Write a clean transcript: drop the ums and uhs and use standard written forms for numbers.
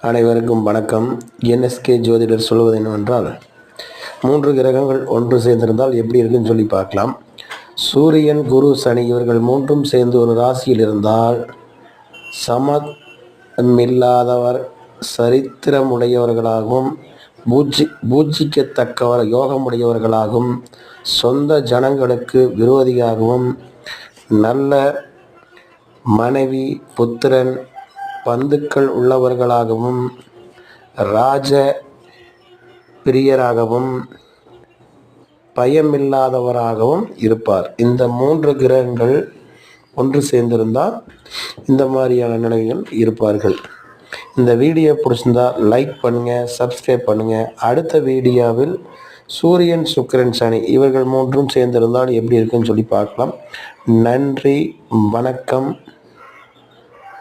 அனைவருக்கும் வணக்கம். என்எஸ்கே ஜோதிடர் சொல்வது என்னவென்றால், 3 கிரகங்கள் ஒன்று சேர்ந்திருந்தால் எப்படி இருக்குன்னு சொல்லி பார்க்கலாம். சூரியன், குரு, சனி இவர்கள் மூன்றும் சேர்ந்து ஒரு ராசியில் இருந்தால் சமமில்லாதவர், சரித்திரமுடையவர்களாகவும் பூஜிக்கத்தக்கவர் யோகமுடையவர்களாகவும், சொந்த ஜனங்களுக்கு விரோதியாகவும், நல்ல மனைவி, புத்திரன், பந்துக்கள் உள்ளவர்களாகவும், ராஜ பிரியராகவும், பயமில்லாதவராகவும் இருப்பார். இந்த 3 கிரகங்கள் ஒன்று சேர்ந்திருந்தால் இந்த மாதிரியான நிலைகள் இருப்பார்கள். இந்த வீடியோ பிடிச்சிருந்தா லைக் பண்ணுங்கள், சப்ஸ்கிரைப் பண்ணுங்கள். அடுத்த வீடியோவில் சூரியன், சுக்கிரன், சனி இவர்கள் மூன்றும் சேர்ந்திருந்தால் எப்படி இருக்குன்னு சொல்லி பார்க்கலாம். நன்றி, வணக்கம்.